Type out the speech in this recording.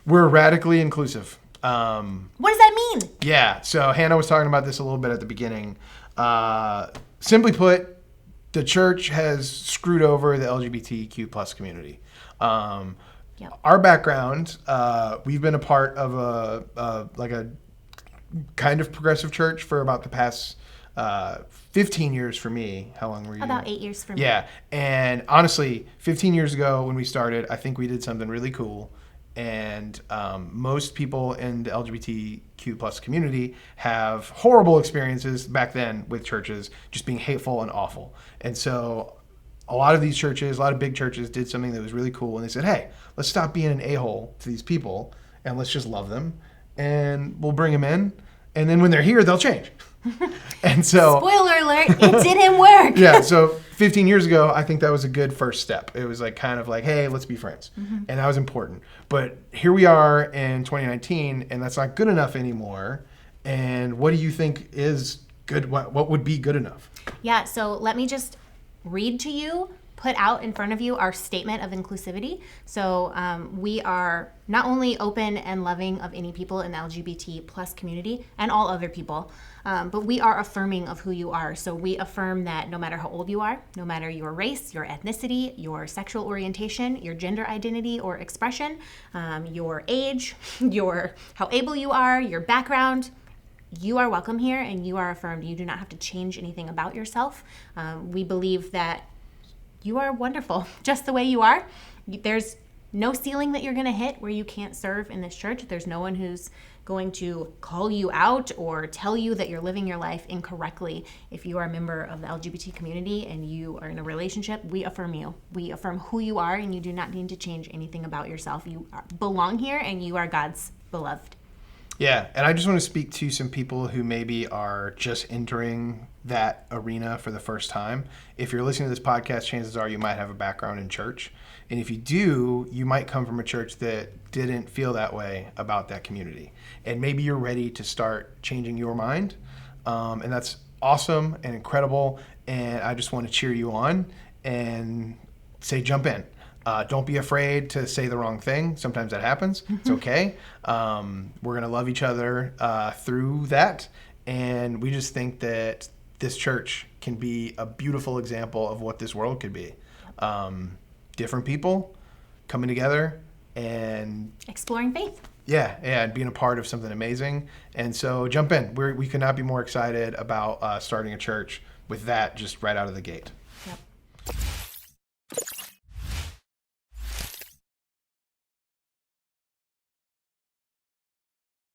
We're radically inclusive. What does that mean? Yeah, so Hannah was talking about this a little bit at the beginning. Simply put, the church has screwed over the LGBTQ plus community. Yep. Our background, we've been a part of a kind of progressive church for about the past 15 years for me. How long were you? About 8 years for me. Yeah, and honestly, 15 years ago when we started, I think we did something really cool. And most people in the LGBTQ plus community have horrible experiences back then with churches just being hateful and awful. And so a lot of these churches, a lot of big churches did something that was really cool. And they said, hey, let's stop being an a-hole to these people and let's just love them. And we'll bring them in. And then when they're here, they'll change. And so, spoiler alert, it didn't work. Yeah, so 15 years ago, I think that was a good first step. It was like kind of like, hey, let's be friends. And that was important. But here we are in 2019, and that's not good enough anymore. And what do you think is good? What would be good enough? Yeah, so let me just read to you, put out in front of you our statement of inclusivity. So we are not only open and loving of any people in the LGBT plus community and all other people, but we are affirming of who you are. So we affirm that no matter how old you are, no matter your race, your ethnicity, your sexual orientation, your gender identity or expression, your age, how able you are, your background, you are welcome here and you are affirmed. You do not have to change anything about yourself. We believe that you are wonderful just the way you are. There's no ceiling that you're going to hit where you can't serve in this church. There's no one who's going to call you out or tell you that you're living your life incorrectly. If you are a member of the LGBT community and you are in a relationship, we affirm you. We affirm who you are, and you do not need to change anything about yourself. You belong here and you are God's beloved. Yeah, and I just want to speak to some people who maybe are just entering that arena for the first time. If you're listening to this podcast, chances are you might have a background in church. And if you do, you might come from a church that didn't feel that way about that community. And maybe you're ready to start changing your mind. And that's awesome and incredible. And I just want to cheer you on and say, jump in. Don't be afraid to say the wrong thing. Sometimes that happens. It's okay. We're going to love each other through that. And we just think that this church can be a beautiful example of what this world could be. Different people coming together and exploring faith. Yeah, and being a part of something amazing. And so jump in. We could not be more excited about starting a church with that just right out of the gate.